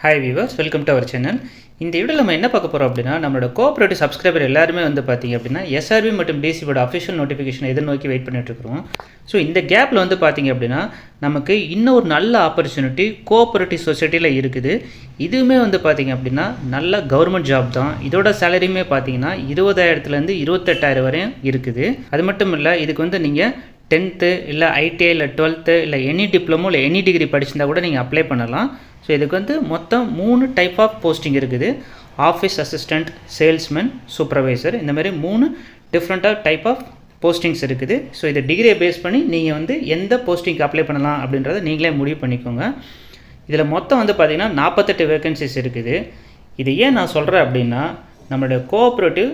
Hi viewers, welcome to our channel. இந்த வீடியோல நம்ம என்ன பார்க்க போறோம் அப்படினா நம்மளோட கோஆபரேட்டிவ் சப்ஸ்கிரைபர் எல்லாரும் வந்து பாத்தீங்க அப்படினா SRB மற்றும் DC போர்ட் அபிஷியல் நோட்டிஃபிகேஷன் எதிர்நோக்கி வெயிட் பண்ணிட்டு இருக்கோம். சோ இந்த கேப்ல வந்து பாத்தீங்க அப்படினா நமக்கு இன்னொரு நல்ல ஆப்பர்சூனிட்டி கோஆபரேட்டிவ் சொசைட்டில இருக்குது. இதுவுமே வந்து பாத்தீங்க அப்படினா நல்ல கவர்மெண்ட் ஜாப் தான். இதோட சாலரியுமே பாத்தீங்கன்னா 20000 ல இருந்து 28000 வரை இருக்குது. அது மட்டும் இல்ல இதுக்கு வந்து நீங்க 10th இல்ல ITI இல்ல 12th இல்ல எனி டிப்ளமோ இல்ல எனி டிகிரி படிச்சிருந்தா கூட நீங்க அப்ளை பண்ணலாம். ஸோ இதுக்கு வந்து மொத்தம் 3 டைப் ஆஃப் போஸ்டிங் இருக்குது. ஆஃபீஸ் அசிஸ்டண்ட், சேல்ஸ்மேன், சூப்பர்வைசர், இந்த மாதிரி 3 டிஃப்ரெண்ட்டாக டைப் ஆஃப் போஸ்டிங்ஸ் இருக்குது. ஸோ இதை டிகிரியை பேஸ் பண்ணி நீங்கள் வந்து எந்த போஸ்டிங்க்கு அப்ளை பண்ணலாம் அப்படின்றத நீங்களே முடிவு பண்ணிக்கோங்க. இதில் மொத்தம் வந்து பார்த்திங்கன்னா 48 வேகன்சிஸ் இருக்குது. இது ஏன் நான் சொல்கிறேன் அப்படின்னா நம்மளுடைய கோஆப்ரேட்டிவ்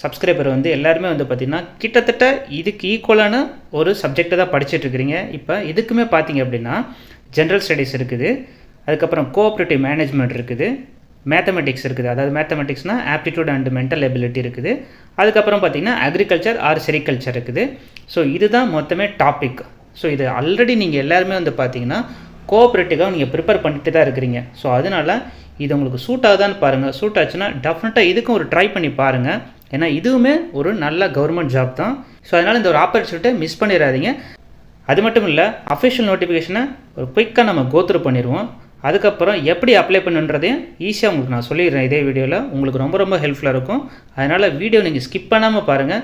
சப்ஸ்கிரைபர் வந்து எல்லாருமே வந்து பார்த்திங்கன்னா கிட்டத்தட்ட இதுக்கு ஈக்குவலான ஒரு சப்ஜெக்டை தான் படிச்சுட்ருக்கிறீங்க. இப்போ இதுக்குமே பார்த்திங்க அப்படின்னா ஜென்ரல் ஸ்டடீஸ் இருக்குது, அதுக்கப்புறம் கோஆப்ரேட்டிவ் மேனேஜ்மெண்ட் இருக்குது, மேத்தமெட்டிக்ஸ் இருக்குது, அதாவது மேத்தமெட்டிக்ஸ்னால் ஆப்டிடியூட் அண்ட் மென்டல் எபிலிட்டி இருக்குது, அதுக்கப்புறம் பார்த்திங்கன்னா அக்ரிகல்ச்சர் ஆர் செரிகல்ச்சர் இருக்குது. ஸோ இதுதான் மொத்தமே டாபிக். ஸோ இது ஆல்ரெடி நீங்கள் எல்லாருமே வந்து பார்த்திங்கன்னா கோஆப்ரேட்டிவாக நீங்கள் ப்ரிப்பேர் பண்ணிட்டு தான் இருக்கிறீங்க. ஸோ அதனால் இது உங்களுக்கு சூட் ஆகுதான்னு பாருங்கள். சூட் ஆச்சுன்னா டெஃபினட்டாக இதுக்கும் ஒரு ட்ரை பண்ணி பாருங்கள். ஏன்னா இதுவுமே ஒரு நல்ல கவர்மெண்ட் ஜாப் தான். ஸோ அதனால் இந்த ஒரு ஆப்பர்ச்சுனிட்டியை மிஸ் பண்ணிடாதீங்க. அது மட்டும் இல்லை, அஃபிஷியல் நோட்டிஃபிகேஷனை ஒரு குயிக்காக நம்ம கோத்ரூ பண்ணிடுவோம். அதுக்கப்புறம் எப்படி அப்ளை பண்ணுன்றதையும் ஈஸியாக உங்களுக்கு நான் சொல்லிடுறேன் இதே வீடியோவில். உங்களுக்கு ரொம்ப ரொம்ப ஹெல்ப்ஃபுல்லாக இருக்கும். அதனால் வீடியோ நீங்கள் ஸ்கிப் பண்ணாமல் பாருங்கள்.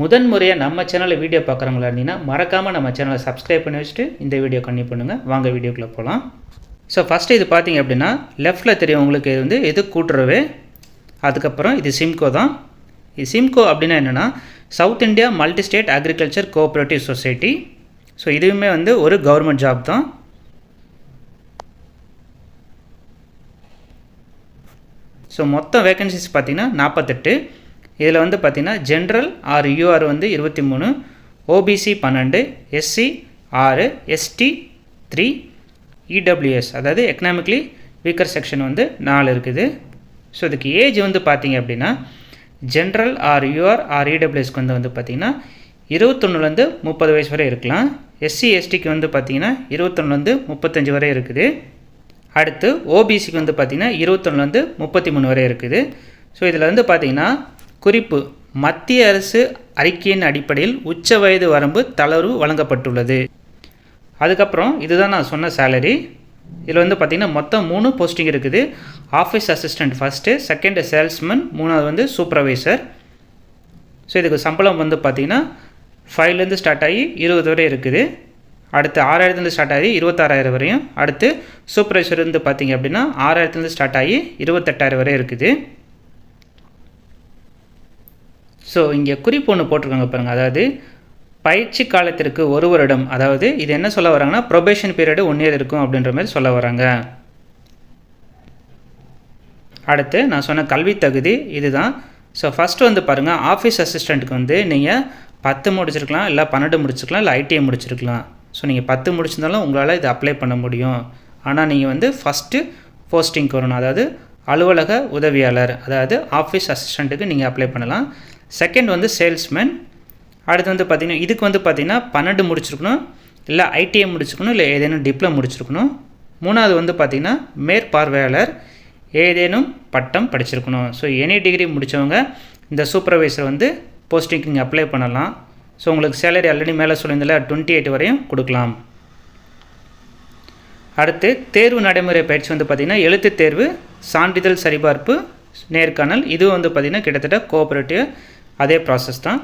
முதன்முறையாக நம்ம சேனலில் வீடியோ பார்க்குறவங்களா இருந்தீங்கன்னா மறக்காமல் நம்ம சேனலை சப்ஸ்கிரைப் பண்ணி வச்சுட்டு இந்த வீடியோ கண்டினியூ பண்ணுங்கள். வாங்க வீடியோக்குள்ளே போகலாம். ஸோ ஃபஸ்ட்டு இது பார்த்தீங்க அப்படின்னா லெஃப்ட்டில் தெரியும் உங்களுக்கு இது வந்து எது கூட்டுறவே. அதுக்கப்புறம் இது சிம்கோ தான். இது சிம்கோ அப்படின்னா என்னென்னா south India multi state agriculture cooperative society. So இதுவுமே வந்து ஒரு கவர்மெண்ட் ஜாப் தான். ஸோ மொத்தம் வேகன்சிஸ் பார்த்திங்கன்னா 48. இதில் வந்து பார்த்திங்கன்னா ஜென்ரல் ஆர் யூஆர் வந்து 23, OBC 12, SC 6, ST 3, EWS அதாவது எக்கனாமிக்கலி வீக்கர் செக்ஷன் வந்து 4 இருக்குது. ஸோ இதுக்கு ஏஜ் வந்து பார்த்திங்க அப்படின்னா ஜென்ரல் ஆர் யூஆர் ஆர் EWSக்கு வந்து பார்த்திங்கன்னா 21லேருந்து 30 வயசு வரை இருக்கலாம். SC STக்கு வந்து பார்த்திங்கன்னா 21லேருந்து 35 வரை இருக்குது. அடுத்து OBCக்கு வந்து பார்த்திங்கன்னா 21லேருந்து 33 வரை இருக்குது. ஸோ இதில் வந்து பார்த்திங்கன்னா குறிப்பு, மத்திய அரசு அறிக்கையின் அடிப்படையில் உச்ச வயது வரம்பு தளர்வு வழங்கப்பட்டுள்ளது. அதுக்கப்புறம் இதுதான் நான் சொன்ன சேலரி. இதில் வந்து பார்த்திங்கன்னா மொத்தம் 3 போஸ்டிங் இருக்குது. Office assistant first, second salesman, 3வது வந்து சூப்பர்வைசர். ஸோ இதுக்கு சம்பளம் வந்து பார்த்திங்கன்னா 5லேருந்து ஸ்டார்ட் ஆகி 20 வரை இருக்குது. அடுத்து 6000லேருந்து ஸ்டார்ட் ஆகி 26000 வரையும். அடுத்து சூப்பர்வைசர் வந்து பார்த்திங்க அப்படின்னா 6000லேருந்து ஸ்டார்ட் ஆகி 28000 வரை இருக்குது. ஸோ இங்கே குறிப்பு ஒன்று போட்டிருக்காங்க பாருங்கள், அதாவது பயிற்சி காலத்திற்கு 1 வருடம், அதாவது இது என்ன சொல்ல வராங்கன்னா ப்ரொபேஷன் பீரியடு 1 இயர் இருக்கும் அப்படின்ற மாதிரி சொல்ல வராங்க. அடுத்து நான் சொன்ன கல்வி தகுதி இதுதான். ஸோ ஃபஸ்ட்டு வந்து பாருங்கள், ஆஃபீஸ் அசிஸ்டண்ட்டுக்கு வந்து நீங்கள் 10 முடிச்சிருக்கலாம், இல்லை 12 முடிச்சிருக்கலாம், இல்லை ITI முடிச்சிருக்கலாம். ஸோ நீங்கள் 10 முடிச்சிருந்தாலும் உங்களால் இது அப்ளை பண்ண முடியும். ஆனால் நீங்கள் வந்து ஃபஸ்ட்டு போஸ்டிங்க்கு வரணும், அதாவது அலுவலக உதவியாளர், அதாவது ஆஃபீஸ் அசிஸ்டண்ட்டுக்கு நீங்கள் அப்ளை பண்ணலாம். செகண்ட் வந்து சேல்ஸ்மேன். அடுத்து வந்து பார்த்திங்கன்னா இதுக்கு வந்து பார்த்திங்கன்னா 12 முடிச்சிருக்கணும், இல்லை ITI முடிச்சிருக்கணும், இல்லை ஏதேனும் டிப்ளமோ முடிச்சிருக்கணும். 3வது வந்து பார்த்திங்கன்னா மேற்பார்வையாளர், ஏதேனும் பட்டம் படிச்சிருக்கணும். ஸோ எனி டிகிரி முடித்தவங்க இந்த சூப்பர்வைசர் வந்து போஸ்டிங்க்கு நீங்கள் அப்ளை பண்ணலாம். ஸோ உங்களுக்கு சேலரி ஆல்ரெடி மேலே சொல்லியிருந்தால 28 வரையும் கொடுக்கலாம். அடுத்து தேர்வு நடைமுறை பயிற்சி வந்து பார்த்திங்கன்னா எழுத்து தேர்வு, சான்றிதழ் சரிபார்ப்பு, நேர்காணல். இதுவும் வந்து பார்த்திங்கன்னா கிட்டத்தட்ட கோஆப்ரேட்டிவ் அதே ப்ராசஸ் தான்.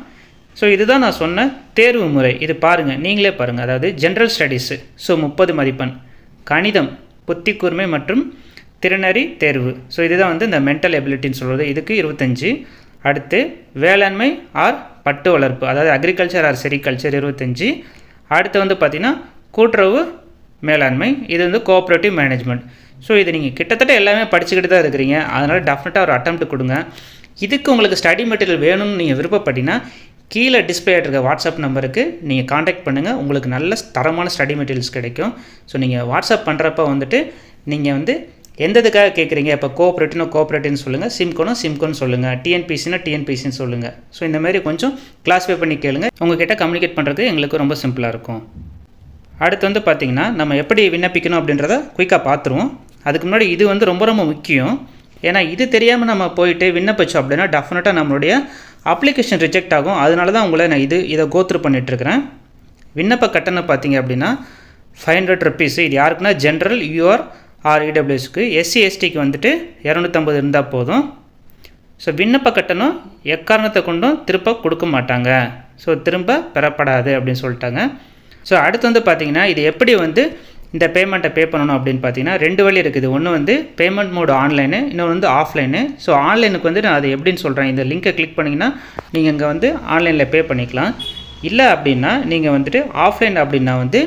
ஸோ இதுதான் நான் சொன்ன தேர்வு முறை. இது பாருங்கள், நீங்களே பாருங்கள். அதாவது ஜென்ரல் ஸ்டடீஸு ஸோ 30 மதிப்பெண், கணிதம், புத்தி கூர்மை மற்றும் திறனறி தேர்வு. ஸோ இதுதான் வந்து இந்த மென்டல் எபிலிட்டின்னு சொல்கிறது, இதுக்கு 25. அடுத்து வேளாண்மை ஆர் பட்டு வளர்ப்பு, அதாவது அக்ரிகல்ச்சர் ஆர் செரிகல்ச்சர் 25. அடுத்து வந்து பார்த்திங்கன்னா கூட்டுறவு மேலாண்மை, இது வந்து கோஆப்ரேட்டிவ் மேனேஜ்மெண்ட். ஸோ இது நீங்கள் கிட்டத்தட்ட எல்லாமே படிச்சுக்கிட்டு தான் இருக்கிறீங்க. அதனால் டெஃபினட்டாக ஒரு அட்டெம்ப்ட் கொடுங்க. இதுக்கு உங்களுக்கு ஸ்டடி மெட்டீரியல் வேணும்னு நீங்கள் விருப்பப்பட்டீங்கன்னா கீழே டிஸ்பிளே ஆகிருக்க வாட்ஸ்அப் நம்பருக்கு நீங்கள் காண்டாக்ட் பண்ணுங்கள். உங்களுக்கு நல்ல தரமான ஸ்டடி மெட்டீரியல்ஸ் கிடைக்கும். ஸோ நீங்கள் வாட்ஸ்அப் பண்ணுறப்ப வந்துட்டு நீங்கள் வந்து எந்த இதுக்காக கேட்குறீங்க, இப்போ கோஆப்ரேட்டிவ்னு சொல்லுங்கள், சிம்கோன்னு சொல்லுங்கள், டிஎன்பிசின்னு சொல்லுங்கள். ஸோ இந்த மாதிரி கொஞ்சம் கிளாஸிஃபை பண்ணி கேளுங்க. உங்கள்கிட்ட கம்யூனிகேட் பண்ணுறது எங்களுக்கு ரொம்ப சிம்பிளாக இருக்கும். அடுத்து வந்து பார்த்திங்கன்னா நம்ம எப்படி விண்ணப்பிக்கணும் அப்படின்றத குயிக்காக பார்த்துருவோம். அதுக்கு முன்னாடி இது வந்து ரொம்ப ரொம்ப முக்கியம். ஏன்னா இது தெரியாமல் நம்ம போயிட்டு விண்ணப்பிச்சோம் அப்படின்னா டெஃபினட்டாக நம்மளுடைய அப்ளிகேஷன் ரிஜெக்ட் ஆகும். அதனால தான் உங்களை நான் இதை கோத்ரூ பண்ணிகிட்ருக்கிறேன். விண்ணப்ப கட்டணம் பார்த்தீங்க அப்படின்னா 500 rupees. இது யாருக்குன்னா ஜென்ரல், யூஆர் ஆர் இடபிள்யூஎஸ்க்கு. எஸ்சி எஸ்டிக்கு வந்துட்டு 250 இருந்தால் போதும். ஸோ விண்ணப்ப கட்டணம் எக்காரணத்தை கொண்டும் திரும்ப கொடுக்க மாட்டாங்க. ஸோ திரும்ப பெறப்படாது அப்படின்னு சொல்லிட்டாங்க. ஸோ அடுத்து வந்து பார்த்திங்கன்னா இது எப்படி வந்து இந்த பேமெண்ட்டை பே பண்ணணும் அப்படின்னு பார்த்தீங்கன்னா 2 வழி இருக்குது. ஒன்று வந்து பேமெண்ட் மோடு ஆன்லைனு, இன்னொன்று வந்து ஆஃப்லைனு. ஸோ ஆன்லைனுக்கு வந்து நான் அது எப்படின்னு சொல்கிறேன். இந்த லிங்கை கிளிக் பண்ணிங்கன்னா நீங்கள் இங்கே வந்து ஆன்லைனில் பே பண்ணிக்கலாம். இல்லை அப்படின்னா நீங்கள் வந்துட்டு ஆஃப்லைன் அப்படின்னா வந்து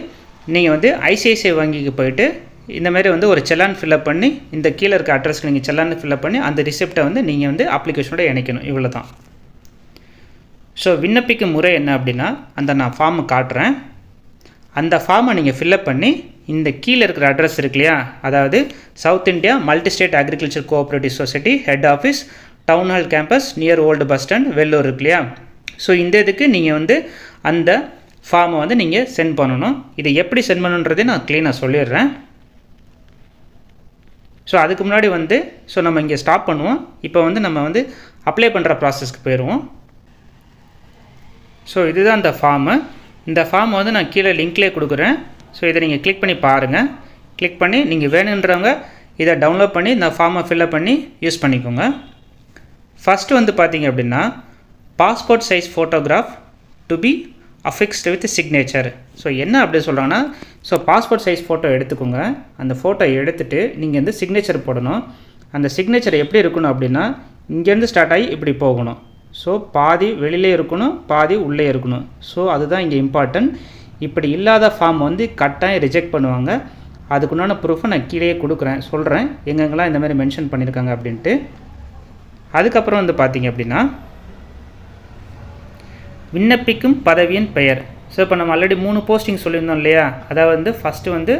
நீங்கள் வந்து ஐசிஐசிஐ வங்கிக்கு போயிட்டு இந்தமாரி வந்து ஒரு செல்லான் ஃபில்அப் பண்ணி இந்த கீழே இருக்க அட்ரஸ்க்கு நீங்கள் செல்லான் ஃபில்அப் பண்ணி அந்த ரிசிப்டை வந்து நீங்கள் வந்து அப்ளிகேஷனோட இணைக்கணும். இவ்வளோ தான். ஸோ விண்ணப்பிக்கும் முறை என்ன அப்படின்னா நான் ஃபார்மை காட்டுறேன். அந்த ஃபார்மை நீங்கள் ஃபில்அப் பண்ணி இந்த கீழே இருக்கிற அட்ரஸ் இருக்கு இல்லையா, அதாவது South India multi state agriculture cooperative society head office, town hall campus, near old bus stand, Vellur இருக்கு இல்லையா. ஸோ இந்த இதுக்கு நீங்கள் வந்து அந்த ஃபார்மை வந்து நீங்கள் சென்ட் பண்ணணும். இதை எப்படி சென்ட் பண்ணணுன்றதை நான் க்ளீனாக சொல்லிடுறேன். ஸோ அதுக்கு முன்னாடி வந்து நம்ம இங்கே ஸ்டாப் பண்ணுவோம். இப்போ வந்து நம்ம வந்து அப்ளை பண்ணுற ப்ராசஸ்க்கு போயிடுவோம். ஸோ இதுதான் அந்த ஃபார்மு. இந்த ஃபார்மை வந்து நான் கீழே லிங்க்லேயே கொடுக்குறேன். ஸோ இதை நீங்கள் கிளிக் பண்ணி பாருங்கள். கிளிக் பண்ணி நீங்கள் வேணுன்றவங்க இதை டவுன்லோட் பண்ணி இந்த ஃபார்மை ஃபில்அப் பண்ணி யூஸ் பண்ணிக்கோங்க. ஃபஸ்ட்டு வந்து பார்த்தீங்க அப்படின்னா passport size photograph to be affixed with signature. So என்ன அப்படி சொல்கிறாங்கன்னா, ஸோ பாஸ்போர்ட் சைஸ் ஃபோட்டோ எடுத்துக்கோங்க. அந்த ஃபோட்டோ எடுத்துகிட்டு நீங்கள் வந்து சிக்னேச்சர் போடணும். அந்த சிக்னேச்சர் எப்படி இருக்கணும் அப்படின்னா இங்கேருந்து ஸ்டார்ட் ஆகி இப்படி போகணும். ஸோ பாதி வெளியிலே இருக்கணும், பாதி உள்ளே இருக்கணும். ஸோ அதுதான் இங்கே இம்பார்ட்டன்ட். இப்படி இல்லாத ஃபார்ம் வந்து கட்டாயம் ரிஜெக்ட் பண்ணுவாங்க. அதுக்குண்டான ப்ரூஃபை நான் கீழே கொடுக்குறேன், சொல்கிறேன் எங்கெங்கெல்லாம் இந்த மாதிரி மென்ஷன் பண்ணியிருக்காங்க அப்படின்ட்டு. அதுக்கப்புறம் வந்து பார்த்திங்க அப்படின்னா விண்ணப்பிக்கும் பதவியின் பெயர். ஸோ இப்போ நம்ம ஆல்ரெடி 3 போஸ்டிங் சொல்லியிருந்தோம் இல்லையா. அதாவது வந்து ஃபஸ்ட்டு வந்து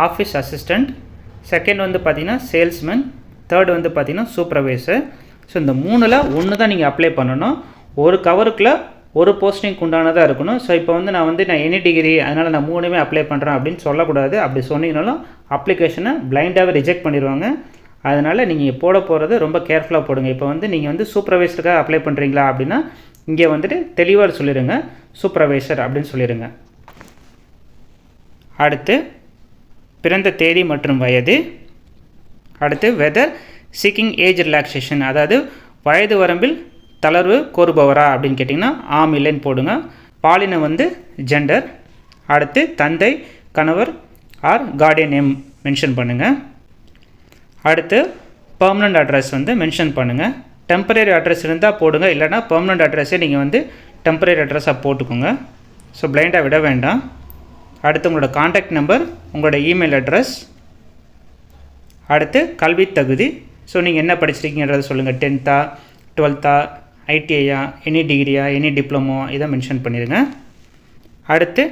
ஆஃபீஸ் அசிஸ்டண்ட், செகண்ட் வந்து பார்த்திங்கன்னா சேல்ஸ்மேன், தேர்டு வந்து பார்த்திங்கன்னா சூப்பர்வைசர். ஸோ இந்த 3ல் ஒன்று தான் நீங்கள் அப்ளை பண்ணணும். ஒரு கவருக்குள்ளே ஒரு போஸ்டிங்க்கு உண்டானதாக இருக்கணும். ஸோ இப்போ வந்து நான் எனி டிகிரி அதனால் நான் 3மே அப்ளை பண்ணுறேன் அப்படின்னு சொல்லக்கூடாது. அப்படி சொன்னீங்கனாலும் அப்ளிகேஷனை பிளைண்டாகவே ரிஜெக்ட் பண்ணிடுவாங்க. அதனால் நீங்கள் போட போகிறது ரொம்ப கேர்ஃபுல்லாக போடுங்க. இப்போ வந்து நீங்கள் வந்து சூப்பர்வைசருக்காக அப்ளை பண்ணுறீங்களா அப்படின்னா இங்கே வந்துட்டு தெளிவாக சொல்லிடுங்க, சூப்பர்வைசர் அப்படின்னு சொல்லிடுங்க. அடுத்து பிறந்த தேதி மற்றும் வயது. அடுத்து வெதர் சீக்கிங் ஏஜ் ரிலாக்ஸேஷன், அதாவது வயது வரம்பில் தளர்வு கோருபவரா அப்படின்னு கேட்டிங்கன்னா ஆம் இல்லைன்னு போடுங்க. பாலினம் வந்து ஜெண்டர். அடுத்து தந்தை, கணவர் ஆர் கார்டியன் நேம் மென்ஷன் பண்ணுங்கள். அடுத்து பெர்மனண்ட் அட்ரஸ் வந்து மென்ஷன் பண்ணுங்கள். டெம்பரரி அட்ரஸ் இருந்தால் போடுங்க, இல்லைனா பெர்மனண்ட் அட்ரஸே நீங்கள் வந்து டெம்பரரி அட்ரஸாக போட்டுக்கோங்க. ஸோ பிளைண்டாக விட வேண்டாம். அடுத்து உங்களோட காண்டாக்ட் நம்பர், உங்களோட இமெயில் அட்ரஸ். அடுத்து கல்வி தகுதி. ஸோ நீங்கள் என்ன படிச்சிருக்கீங்கன்றதை சொல்லுங்கள். 10th, 12th, ஐடிஐயா, எனி டிகிரியா, எனி டிப்ளமோ, இதை மென்ஷன் பண்ணிடுங்க. அடுத்து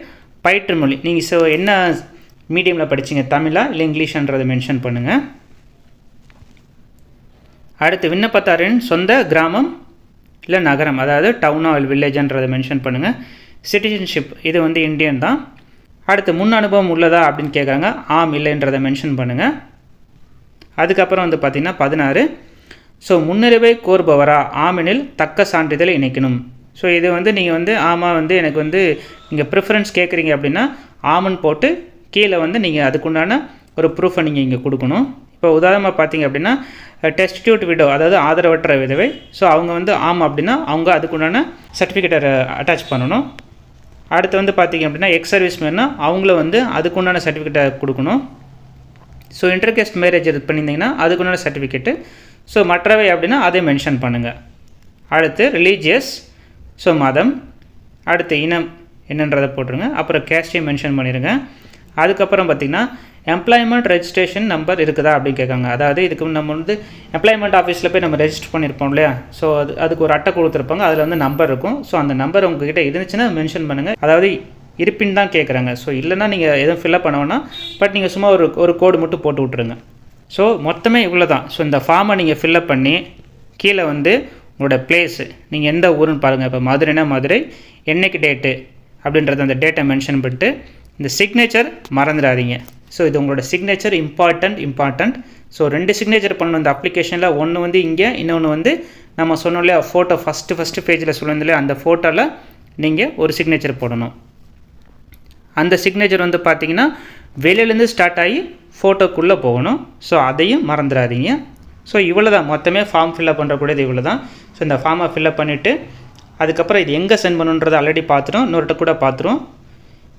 பயிற்று மொழி, நீங்கள் என்ன மீடியமில் படிச்சிங்க, தமிழா இல்லை இங்கிலீஷன்றதை மென்ஷன் பண்ணுங்கள். அடுத்து விண்ணப்பதாரின் சொந்த கிராமம் இல்லை நகரம், அதாவது டவுனா இல்லை வில்லேஜன்றதை மென்ஷன் பண்ணுங்கள். சிட்டிசன்ஷிப், இது வந்து இந்தியன் தான். அடுத்து முன் அனுபவம் உள்ளதா அப்படின்னு கேட்குறாங்க. ஆம் இல்லைன்றதை மென்ஷன் பண்ணுங்கள். அதுக்கப்புறம் வந்து பார்த்திங்கன்னா 16, ஸோ முன்னுரிமை கோருபவரா, ஆமெனில் தக்க சான்றிதழை இணைக்கணும். ஸோ இது வந்து நீங்கள் வந்து ஆமாம் வந்து எனக்கு வந்து நீங்கள் ப்ரிஃபரன்ஸ் கேட்குறீங்க அப்படின்னா ஆமன் போட்டு கீழே வந்து நீங்கள் அதுக்குண்டான ஒரு ப்ரூஃபை நீங்கள் இங்கே கொடுக்கணும். இப்போ உதாரணமாக பார்த்தீங்க அப்படின்னா டெஸ்டிடியூட் விடோ, அதாவது ஆதரவற்ற விதவை. ஸோ அவங்க வந்து ஆம் அப்படின்னா அவங்க அதுக்குண்டான சர்டிஃபிகேட்டை அட்டாச் பண்ணணும். அடுத்து வந்து பார்த்திங்க அப்படின்னா எக்ஸ் சர்வீஸ்மேன்னா அவங்கள வந்து அதுக்குண்டான சர்டிஃபிகேட்டை கொடுக்கணும். ஸோ இன்டர்கேஸ்ட் மேரேஜ் இது பண்ணியிருந்தீங்கன்னா அதுக்குண்டான சர்டிஃபிகேட்டு. ஸோ மற்றவை அப்படின்னா அதை மென்ஷன் பண்ணுங்கள். அடுத்து ரிலீஜியஸ், ஸோ மதம். அடுத்து இனம் என்னன்றதை போட்டுருங்க. அப்புறம் கேஸ்டையும் மென்ஷன் பண்ணிடுங்க. அதுக்கப்புறம் பார்த்திங்கன்னா எம்ப்ளாய்மெண்ட் ரெஜிஸ்ட்ரேஷன் நம்பர் இருக்குதா அப்படின்னு கேட்காங்க. அதாவது இதுக்கு நம்ம வந்து எம்ப்ளாய்மெண்ட் ஆஃபீஸில் போய் நம்ம ரெஜிஸ்டர் பண்ணியிருப்போம் இல்லையா. ஸோ அதுக்கு ஒரு அட்டை கொடுத்துருப்பாங்க, அதில் வந்து நம்பர் இருக்கும். ஸோ அந்த நம்பர் உங்ககிட்ட இருந்துச்சுன்னா மென்ஷன் பண்ணுங்கள். அதாவது இருப்பின்னு தான் கேட்குறாங்க. ஸோ இல்லைனா நீங்கள் எதுவும் ஃபில்அப் பண்ண வேணாம், பட் நீங்கள் சும்மா ஒரு கோடு மட்டும் போட்டு விட்ருங்க. ஸோ மொத்தமே இவ்வளோ தான். ஸோ இந்த ஃபார்மை நீங்கள் ஃபில்அப் பண்ணி கீழே வந்து உங்களோட பிளேஸு நீங்கள் எந்த ஊருன்னு பாருங்கள். இப்போ மதுரைனா மதுரை, என்னைக்கு டேட்டு அப்படின்றத அந்த டேட்டை மென்ஷன் பண்ணிட்டு இந்த சிக்னேச்சர் மறந்துடாதீங்க. ஸோ இது உங்களோட சிக்னேச்சர் இம்பார்ட்டண்ட். ஸோ 2 சிக்னேச்சர் பண்ணணும் இந்த அப்ளிகேஷனில். ஒன்று வந்து இங்கே, இன்னொன்று வந்து நம்ம சொன்னோம் இல்லையா ஃபோட்டோ ஃபஸ்ட்டு பேஜில் சொல்லுவோம் இல்லையா, அந்த ஃபோட்டோவில் நீங்கள் ஒரு சிக்னேச்சர் போடணும். அந்த சிக்னேச்சர் வந்து பார்த்தீங்கன்னா வெளியிலேருந்து ஸ்டார்ட் ஆகி ஃபோட்டோக்குள்ளே போகணும். ஸோ அதையும் மறந்துடாதீங்க. ஸோ இவ்வளோ தான் மொத்தமே ஃபார்ம் ஃபில்அப் பண்ணுறக்கூடியது இவ்வளோ தான். ஸோ இந்த ஃபார்மை ஃபில்அப் பண்ணிவிட்டு அதுக்கப்புறம் இது எங்கே சென்ட் பண்ணணுன்றதை ஆல்ரெடி பார்த்துட்டோம், இன்னொருட்ட கூட பார்த்துருவோம்.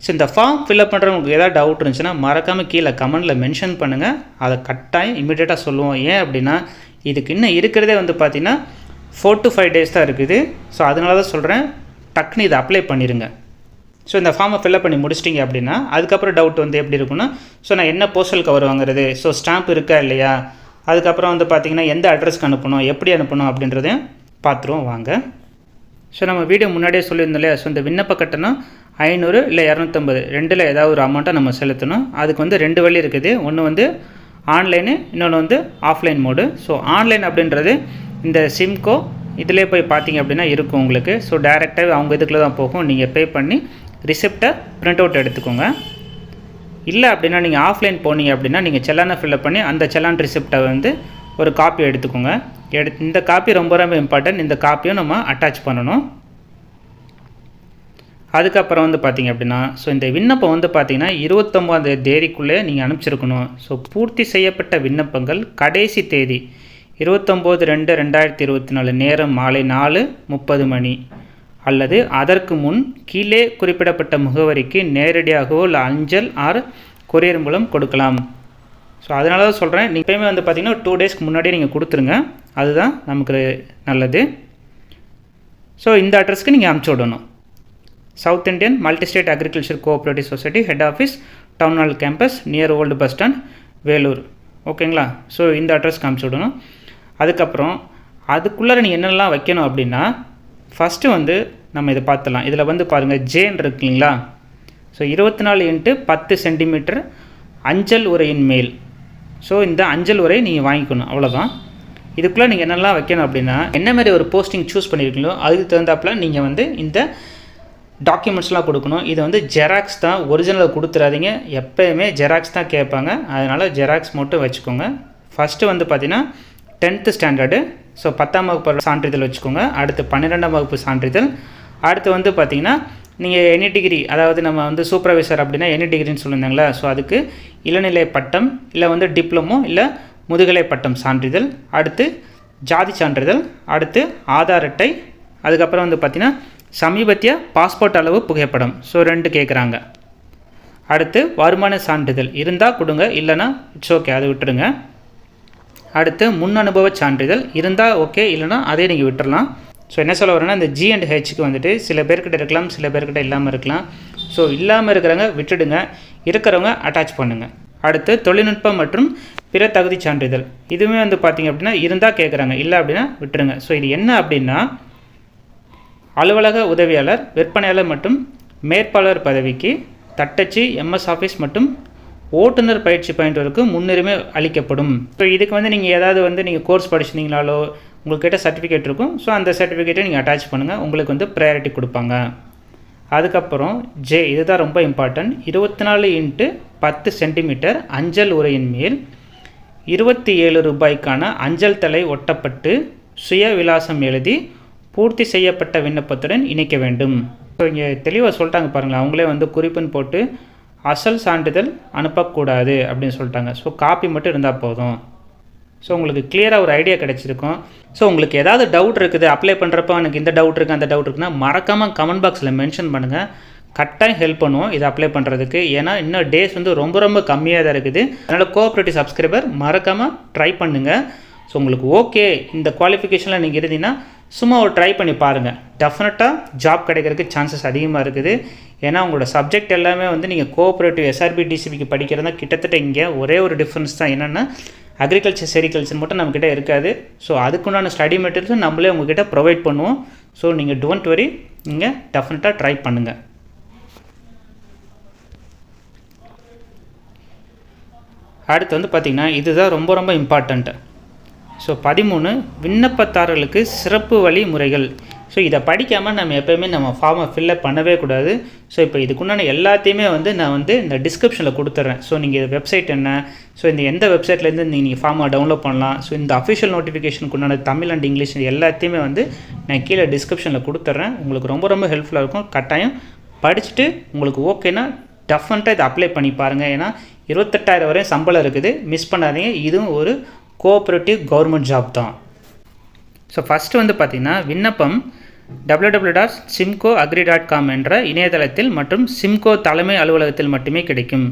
ஸோ இந்த ஃபார்ம் ஃபில்அப் பண்ணுறவங்களுக்கு ஏதாவது டவுட் இருந்துச்சுன்னா மறக்காமல் கீழே கமெண்ட்டில் மென்ஷன் பண்ணுங்கள். அதை கட்டாயம் இமீடியட்டாக சொல்லுவோம். ஏன் அப்படின்னா இதுக்கு இன்னும் இருக்கிறதே வந்து பார்த்திங்கன்னா 4 to 5 days தான் இருக்குது. ஸோ அதனால தான் சொல்கிறேன், டக்குன்னு இதை அப்ளை பண்ணிடுங்க. ஸோ இந்த ஃபார்மை ஃபில்அப் பண்ணி முடிச்சிட்டிங்க அப்படின்னா அதுக்கப்புறம் டவுட் வந்து எப்படி இருக்குன்னா, ஸோ நான் என்ன போஸ்டல் கவர் வாங்குறது, ஸோ ஸ்டாம்ப் இருக்கா இல்லையா, அதுக்கப்புறம் வந்து பார்த்திங்கன்னா எந்த அட்ரஸ்க்கு அனுப்பணும், எப்படி அனுப்பணும் அப்படின்றதையும் பார்த்துருவோம் வாங்க. ஸோ நம்ம வீடியோ முன்னாடியே சொல்லியிருந்தோம் இல்லையா, ஸோ இந்த விண்ணப்ப கட்டணம் 500 இல்லை 250 ரெண்டில் ஏதாவது ஒரு அமௌண்ட்டை நம்ம செலுத்தணும். அதுக்கு வந்து 2 வழி இருக்குது. ஒன்று வந்து ஆன்லைனு, இன்னொன்று வந்து ஆஃப்லைன் மோடு. ஸோ ஆன்லைன் அப்படின்றது இந்த சிம்கோ இதிலே போய் பார்த்தீங்க அப்படின்னா இருக்கும் உங்களுக்கு. ஸோ டேரெக்டாக அவங்க இதுக்குள்ளே தான் போகும். நீங்கள் பே பண்ணி ரிசிப்டை பிரிண்ட் அவுட் எடுத்துக்கோங்க. இல்லை அப்படின்னா நீங்கள் ஆஃப்லைன் போனீங்க அப்படின்னா நீங்கள் செல்லானை ஃபில்அப் பண்ணி அந்த செல்லான் ரிசிப்டை வந்து ஒரு காப்பி எடுத்துக்கோங்க. இந்த காப்பி ரொம்ப ரொம்ப இம்பார்ட்டன்ட். இந்த காப்பியும் நம்ம அட்டாச் பண்ணணும். அதுக்கப்புறம் வந்து பார்த்திங்க அப்படின்னா ஸோ இந்த விண்ணப்பம் வந்து பார்த்திங்கன்னா 29 தேதிக்குள்ளே நீங்கள் அனுப்பிச்சிருக்கணும். ஸோ பூர்த்தி செய்யப்பட்ட விண்ணப்பங்கள் கடைசி தேதி 29/2/2024 நேரம் மாலை 4:30 மணி அல்லது அதற்கு முன் கீழே குறிப்பிடப்பட்ட முகவரிக்கு நேரடியாகவோ இல்லை அஞ்சல் ஆர் கொரியர் மூலம் கொடுக்கலாம். ஸோ அதனால தான் சொல்கிறேன், நீங்கள் எப்பயுமே வந்து பார்த்திங்கன்னா 2 days முன்னாடியே நீங்கள் கொடுத்துருங்க. அதுதான் நமக்கு நல்லது. ஸோ இந்த அட்ரஸ்க்கு நீங்கள் அனுப்பிச்சி விடணும். South Indian multi state agriculture cooperative society head office town hall campus near old bus stand Vellore. ஓகேங்களா? ஸோ இந்த அட்ரஸ்க்கு அனுப்பிச்சி விடணும். அதுக்கப்புறம் அதுக்குள்ளே நீங்கள் என்னெல்லாம் வைக்கணும் அப்படின்னா, ஃபஸ்ட்டு வந்து நம்ம இதை பார்த்துலாம். இதில் வந்து பாருங்கள் ஜேன் இருக்குங்களா. ஸோ 24x10 சென்டிமீட்டர் அஞ்சல் உரையின் மேல். ஸோ இந்த அஞ்சல் உரை நீங்கள் வாங்கிக்கணும், அவ்வளோதான். இதுக்குள்ளே நீங்கள் என்னெல்லாம் வைக்கணும் அப்படின்னா, என்ன மாதிரி ஒரு போஸ்டிங் சூஸ் பண்ணியிருக்கீங்களோ அதுக்கு தகுந்தாப்பில் நீங்கள் வந்து இந்த டாக்குமெண்ட்ஸ்லாம் கொடுக்கணும். இது வந்து ஜெராக்ஸ் தான், ஒரிஜினலை கொடுத்துறாதீங்க. எப்போயுமே ஜெராக்ஸ் தான் கேட்பாங்க. அதனால் ஜெராக்ஸ் மட்டும் வச்சுக்கோங்க. ஃபஸ்ட்டு வந்து பார்த்திங்கன்னா 10th ஸ்டாண்டர்டு, ஸோ 10ஆம் வகுப்பு சான்றிதழ் வச்சுக்கோங்க. அடுத்து 12ஆம் வகுப்பு சான்றிதழ். அடுத்து வந்து பார்த்திங்கன்னா நீங்கள் எனி டிகிரி, அதாவது நம்ம வந்து சூப்பர்வைசர் அப்படின்னா எனி டிகிரின்னு சொல்லியிருந்தாங்களா, ஸோ அதுக்கு இளநிலை பட்டம் இல்லை வந்து டிப்ளமோ இல்லை முதுகலை பட்டம் சான்றிதழ். அடுத்து ஜாதி சான்றிதழ். அடுத்து ஆதார் அட்டை. அதுக்கப்புறம் வந்து பார்த்திங்கன்னா சமீபத்திய பாஸ்போர்ட் அளவு புகைப்படம். ஸோ 2 கேட்குறாங்க. அடுத்து வருமான சான்றிதழ் இருந்தால் கொடுங்க, இல்லைனா இட்ஸ் ஓகே, அதை விட்டுருங்க. அடுத்து முன் அனுபவ சான்றிதழ் இருந்தால் ஓகே, இல்லைனா அதே நீங்கள் விட்டுடலாம். ஸோ என்ன சொல்ல வரேன்னா, இந்த G&Hக்கு வந்துட்டு சில பேர்கிட்ட இருக்கலாம், சில பேர்கிட்ட இல்லாமல் இருக்கலாம். ஸோ இல்லாமல் இருக்கிறவங்க விட்டுடுங்க, இருக்கிறவங்க அட்டாச் பண்ணுங்கள். அடுத்து தொழில்நுட்பம் மற்றும் பிற தகுதி சான்றிதழ். இதுவுமே வந்து பார்த்திங்க அப்படின்னா இருந்தால் கேட்குறாங்க, இல்லை அப்படின்னா விட்டுருங்க. ஸோ இது என்ன அப்படின்னா, அலுவலக உதவியாளர், விற்பனையாளர் மற்றும் மேற்பாளர் பதவிக்கு தட்டச்சு, MS ஆஃபீஸ் மற்றும் ஓட்டுநர் பயிற்சி பயின்றவருக்கு முன்னுரிமை அளிக்கப்படும். ஸோ இதுக்கு வந்து நீங்கள் ஏதாவது வந்து நீங்கள் கோர்ஸ் படிச்சிருந்தீங்களாலோ உங்கள்கிட்ட சர்டிஃபிகேட் இருக்கும். ஸோ அந்த சர்டிஃபிகேட்டை நீங்கள் அட்டாச் பண்ணுங்கள், உங்களுக்கு வந்து ப்ரையாரிட்டி கொடுப்பாங்க. அதுக்கப்புறம் இதுதான் ரொம்ப இம்பார்ட்டன்ட். 24x10 சென்டிமீட்டர் அஞ்சல் உரையின் மேல் 27 ரூபாய்க்கான அஞ்சல் தலை ஒட்டப்பட்டு சுய விலாசம் எழுதி பூர்த்தி செய்யப்பட்ட விண்ணப்பத்துடன் இணைக்க வேண்டும். ஸோ இங்கே தெளிவாக சொல்லிட்டாங்க பாருங்களேன், அவங்களே வந்து குறிப்புன்னு போட்டு அசல் சான்றிதழ் அனுப்பக்கூடாது அப்படின்னு சொல்லிட்டாங்க. ஸோ காப்பி மட்டும் இருந்தால் போதும். ஸோ உங்களுக்கு கிளியராக ஒரு ஐடியா கிடச்சிருக்கும். ஸோ உங்களுக்கு ஏதாவது டவுட் இருக்குது, அப்ளை பண்ணுறப்போ எனக்கு இந்த டவுட் இருக்குது அந்த டவுட் இருக்குன்னா மறக்காமல் கமெண்ட் பாக்ஸில் மென்ஷன் பண்ணுங்கள். கட்டாயம் ஹெல்ப் பண்ணுவோம் இதை அப்ளை பண்ணுறதுக்கு. ஏன்னா இன்னும் டேஸ் வந்து ரொம்ப ரொம்ப கம்மியாக தான் இருக்குது. அதனால் கோஆப்ரேட்டிவ் சப்ஸ்கிரைபர் மறக்காமல் ட்ரை பண்ணுங்கள். ஸோ உங்களுக்கு ஓகே இந்த குவாலிஃபிகேஷனில் நீங்கள் இருந்தீங்கன்னா சும்மா ஒரு ட்ரை பண்ணி பாருங்கள். டெஃபினட்டாக ஜாப் கிடைக்கிறதுக்கு சான்சஸ் அதிகமாக இருக்குது. ஏன்னா உங்களோட சப்ஜெக்ட் எல்லாமே வந்து நீங்கள் கோஆப்ரேட்டிவ் SRB DCBக்கு படிக்கிறதா கிட்டத்தட்ட இங்கே ஒரே ஒரு டிஃப்ரென்ஸ் தான் என்னென்னா, அக்ரிகல்ச்சர் செரிகல்ச்சர் மட்டும் நம்மக்கிட்ட இருக்காது. ஸோ அதுக்குண்டான ஸ்டடி மெட்டீரியல்ஸும் நம்மளே உங்கள்கிட்ட ப்ரொவைட் பண்ணுவோம். ஸோ நீங்கள் டோன்ட் வரி, நீங்கள் டெஃபினட்டாக ட்ரை பண்ணுங்கள். அடுத்து வந்து பார்த்திங்கன்னா இதுதான் ரொம்ப ரொம்ப இம்பார்ட்டண்ட்டு. ஸோ 13 விண்ணப்பதாரர்களுக்கு சிறப்பு வழி முறைகள். ஸோ இதை படிக்காமல் நம்ம எப்போயுமே நம்ம ஃபார்மை ஃபில்லப் பண்ணவே கூடாது. ஸோ இப்போ இதுக்குண்டான எல்லாத்தையுமே வந்து நான் வந்து இந்த டிஸ்கிரிப்ஷனில் கொடுத்துட்றேன். ஸோ நீங்கள் வெப்சைட் என்ன, ஸோ இந்த எந்த வெப்சைட்லேருந்து நீங்கள் ஃபார்மை டவுன்லோட் பண்ணலாம், ஸோ இந்த அஃபிஷியல் நோட்டிஃபிகேஷனுக்குண்டான தமிழ் அண்ட் இங்கிலீஷ் எல்லாத்தையுமே வந்து நான் கீழே டிஸ்கிரிப்ஷனில் கொடுத்துட்றேன். உங்களுக்கு ரொம்ப ரொம்ப ஹெல்ப்ஃபுல்லாக இருக்கும். கட்டாயம் படிச்சுட்டு உங்களுக்கு ஓகேனா டெஃபினட்டாக இதை அப்ளை பண்ணி பாருங்கள். ஏன்னா 28,000 வரையும் சம்பளம் இருக்குது, மிஸ் பண்ணாதீங்க. இதுவும் ஒரு கோஆப்ரேட்டிவ் கவர்மெண்ட் ஜாப் தான். ஸோ ஃபஸ்ட்டு வந்து பார்த்திங்கன்னா விண்ணப்பம் www.simcoagri.com என்ற இணையதளத்தில் மற்றும் சிம்கோ தலைமை அலுவலகத்தில் மட்டுமே கிடைக்கும்.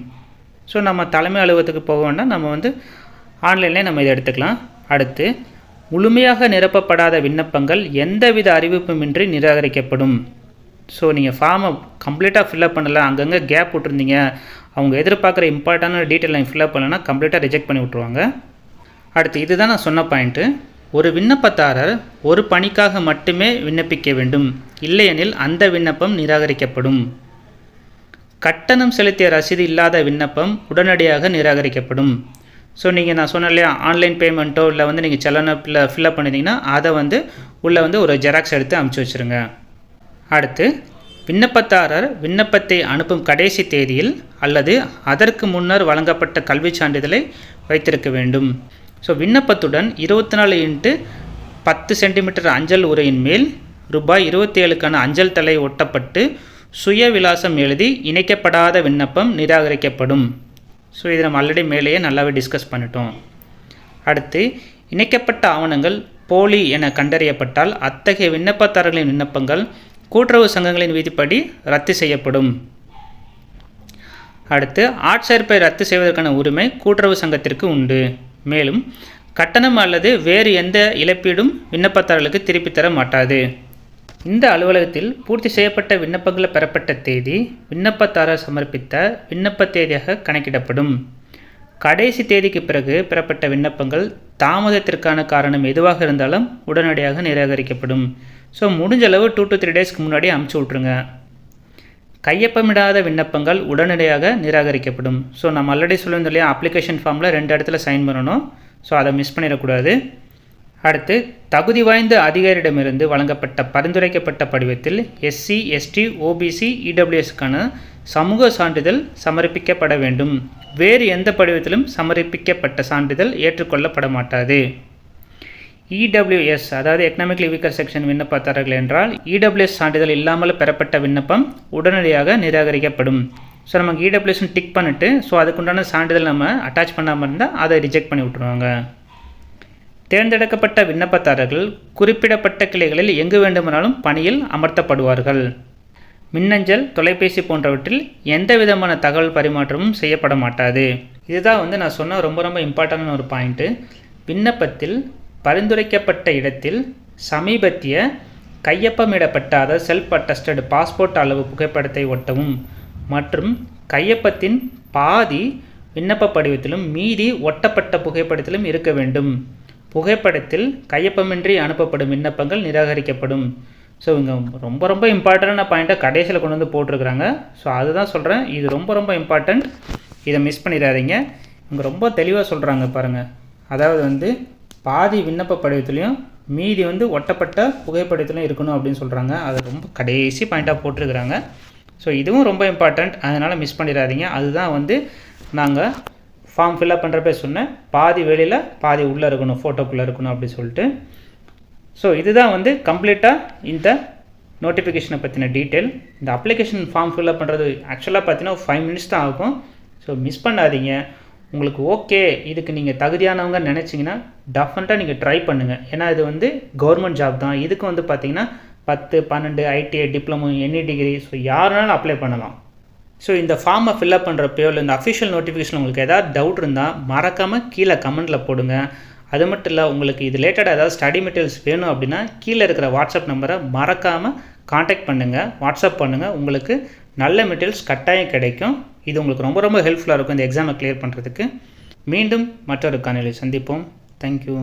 ஸோ நம்ம தலைமை அலுவலகத்துக்கு போக வேண்டாம், நம்ம வந்து ஆன்லைன்லேயே நம்ம இதை எடுத்துக்கலாம். அடுத்து முழுமையாக நிரப்பப்படாத விண்ணப்பங்கள் எந்தவித அறிவிப்புமின்றி நிராகரிக்கப்படும். ஸோ நீங்கள் ஃபார்மை கம்ப்ளீட்டாக ஃபில்அப் பண்ணலை, அங்கங்கே கேப் விட்டுருந்தீங்க, அவங்க எதிர்பார்க்குற இம்பார்ட்டான டீட்டெயில் நீங்கள் ஃபில்அப் பண்ணலைன்னா கம்ப்ளீட்டாக ரிஜெக்ட் பண்ணி விட்ருவாங்க. அடுத்து இதுதான் நான் சொன்ன பாயிண்ட்டு. ஒரு விண்ணப்பதாரர் ஒரு பணிக்காக மட்டுமே விண்ணப்பிக்க வேண்டும், இல்லையெனில் அந்த விண்ணப்பம் நிராகரிக்கப்படும். கட்டணம் செலுத்திய ரசீது இல்லாத விண்ணப்பம் உடனடியாக நிராகரிக்கப்படும். ஸோ நீங்கள் நான் சொன்ன இல்லையா, ஆன்லைன் பேமெண்ட்டோ இல்லை வந்து நீங்கள் செலனப்பில் ஃபில்அப் பண்ணிட்டீங்கன்னா அதை வந்து உள்ளே வந்து ஒரு ஜெராக்ஸ் எடுத்து அனுப்பிச்சி வச்சுருங்க. அடுத்து விண்ணப்பதாரர் விண்ணப்பத்தை அனுப்பும் கடைசி தேதியில் அல்லது அதற்கு முன்னர் வழங்கப்பட்ட கல்விச் சான்றிதழை வைத்திருக்க வேண்டும். ஸோ விண்ணப்பத்துடன் 24x10 சென்டிமீட்டர் அஞ்சல் உரையின் மேல் ரூபாய் 27க்கான அஞ்சல் தலை ஒட்டப்பட்டு சுய விலாசம் எழுதி இணைக்கப்படாத விண்ணப்பம் நிராகரிக்கப்படும். ஸோ இதை நம்ம ஆல்ரெடி மேலேயே நல்லாவே டிஸ்கஸ் பண்ணிட்டோம். அடுத்து இணைக்கப்பட்ட ஆவணங்கள் போலி என கண்டறியப்பட்டால் அத்தகைய விண்ணப்பதாரர்களின் விண்ணப்பங்கள் கூட்டுறவு சங்கங்களின் விதிப்படி ரத்து செய்யப்படும். அடுத்து ஆட்சேர்ப்பை ரத்து செய்வதற்கான உரிமை கூட்டுறவு சங்கத்திற்கு உண்டு. மேலும் கட்டணம் அல்லது வேறு எந்த இழப்பீடும் விண்ணப்பதாரர்களுக்கு திருப்பி தர மாட்டாது. இந்த அலுவலகத்தில் பூர்த்தி செய்யப்பட்ட விண்ணப்பங்களை பெறப்பட்ட தேதி விண்ணப்பதாரர் சமர்ப்பித்த விண்ணப்ப தேதியாக கணக்கிடப்படும். கடைசி தேதிக்கு பிறகு பெறப்பட்ட விண்ணப்பங்கள் தாமதத்திற்கான காரணம் எதுவாக இருந்தாலும் உடனடியாக நிராகரிக்கப்படும். ஸோ முடிஞ்சளவு 2 to 3 டேஸ்க்கு முன்னாடி அனுப்பிச்சி விட்ருங்க. கையொப்பமிடாத விண்ணப்பங்கள் உடனடியாக நிராகரிக்கப்படும். ஸோ நம்ம ஆல்ரெடி சொல்லியிருந்தோம் இல்லையா, அப்ளிகேஷன் ஃபார்மில் 2 இடத்துல சைன் பண்ணணும். ஸோ அதை மிஸ் பண்ணிடக்கூடாது. அடுத்து தகுதி வாய்ந்த அதிகாரியிடமிருந்து வழங்கப்பட்ட பரிந்துரைக்கப்பட்ட படிவத்தில் SC, ST, OBC, EWSக்கான சமூக சான்றிதழ் சமர்ப்பிக்கப்பட வேண்டும். வேறு எந்த படிவத்திலும் சமர்ப்பிக்கப்பட்ட சான்றிதழ் ஏற்றுக்கொள்ளப்பட மாட்டாது. EWS அதாவது எக்கனாமிக்கலி வீக்கர் செக்ஷன் விண்ணப்பதாரர்கள் என்றால் EWS சான்றிதழ் இல்லாமல் பெறப்பட்ட விண்ணப்பம் உடனடியாக நிராகரிக்கப்படும். ஸோ நமக்கு EWSன்னு டிக் பண்ணிவிட்டு ஸோ அதுக்குண்டான சான்றிதழ் நம்ம அட்டாச் பண்ணாமல் இருந்தால் அதை ரிஜெக்ட் பண்ணி விட்ருவாங்க. தேர்ந்தெடுக்கப்பட்ட விண்ணப்பதாரர்கள் குறிப்பிடப்பட்ட கிளைகளில் எங்கு வேண்டுமானாலும் பணியில் அமர்த்தப்படுவார்கள். மின்னஞ்சல், தொலைபேசி போன்றவற்றில் எந்த விதமான தகவல் பரிமாற்றமும் செய்யப்பட மாட்டாது. இதுதான் வந்து நான் சொன்ன ரொம்ப ரொம்ப இம்பார்ட்டண்டான ஒரு பாயிண்ட்டு. விண்ணப்பத்தில் பரிந்துரைக்கப்பட்ட இடத்தில் சமீபத்திய கையொப்பமிடப்பட்ட அதாவது செல்ஃப் அட்டஸ்டட் பாஸ்போர்ட் அளவு புகைப்படத்தை ஒட்டவும் மற்றும் கையொப்பத்தின் பாதி விண்ணப்ப படிவத்திலும் மீதி ஒட்டப்பட்ட புகைப்படத்திலும் இருக்க வேண்டும். புகைப்படத்தில் கையொப்பமின்றி அனுப்பப்படும் விண்ணப்பங்கள் நிராகரிக்கப்படும். ஸோ இங்கே ரொம்ப ரொம்ப இம்பார்ட்டண்டான பாயிண்ட்டை கடைசியில் கொண்டு வந்து போட்டிருக்கிறாங்க. ஸோ அதுதான் சொல்கிறேன், இது ரொம்ப ரொம்ப இம்பார்ட்டண்ட், இதை மிஸ் பண்ணிடாதீங்க. இங்கே ரொம்ப தெளிவாக சொல்கிறாங்க பாருங்கள். அதாவது வந்து பாதி விண்ணப்ப படிவத்துலேயும் மீதி வந்து ஒட்டப்பட்ட புகைப்படத்துலையும் இருக்கணும் அப்படின்னு சொல்கிறாங்க. அது ரொம்ப கடைசி பாயிண்ட்டாக போட்டிருக்கிறாங்க. ஸோ இதுவும் ரொம்ப இம்பார்ட்டண்ட், அதனால் மிஸ் பண்ணிடாதீங்க. அதுதான் வந்து நாங்கள் ஃபார்ம் ஃபில்அப் பண்ணுறப்ப சொன்னேன், பாதி வெளியில் பாதி உள்ளே இருக்கணும், ஃபோட்டோக்குள்ளே இருக்கணும் அப்படி சொல்லிட்டு. ஸோ இதுதான் வந்து கம்ப்ளீட்டாக இந்த நோட்டிஃபிகேஷனை பற்றின டீட்டெயில். இந்த அப்ளிகேஷன் ஃபார்ம் ஃபில்அப் பண்ணுறது ஆக்சுவலாக பார்த்தீங்கன்னா 5 minutes தான் ஆகும். ஸோ மிஸ் பண்ணாதீங்க. உங்களுக்கு ஓகே இதுக்கு நீங்கள் தகுதியானவங்க நினச்சிங்கன்னா டெஃபினட்டாக நீங்கள் ட்ரை பண்ணுங்கள். ஏன்னா இது வந்து கவர்மெண்ட் ஜாப் தான். இதுக்கு வந்து பார்த்தீங்கன்னா 10, 12 ITI, diploma, any degree, so யாருனாலும் அப்ளை பண்ணலாம். ஸோ இந்த ஃபார்மை ஃபில்அப் பண்ணுறப்போ இல்லை இந்த அஃபிஷியல் நோட்டிஃபிகேஷன் உங்களுக்கு ஏதாவது டவுட் இருந்தால் மறக்காமல் கீழே கமெண்ட்டில் போடுங்க. அது மட்டும் இல்லை, உங்களுக்கு இது ரிலேட்டடாக ஏதாவது ஸ்டடி மெட்டீரியல்ஸ் வேணும் அப்படின்னா கீழே இருக்கிற வாட்ஸ்அப் நம்பரை மறக்காமல் காண்டாக்ட் பண்ணுங்கள், வாட்ஸ்அப் பண்ணுங்கள். உங்களுக்கு நல்ல மெட்டீரியல்ஸ் கட்டாயம் கிடைக்கும். இது உங்களுக்கு ரொம்ப ரொம்ப ஹெல்ப்ஃபுல்லாக இருக்கும் இந்த எக்ஸாமை கிளியர் பண்ணுறதுக்கு. மீண்டும் மற்றொரு காணொளியில் சந்திப்போம். தேங்க்யூ.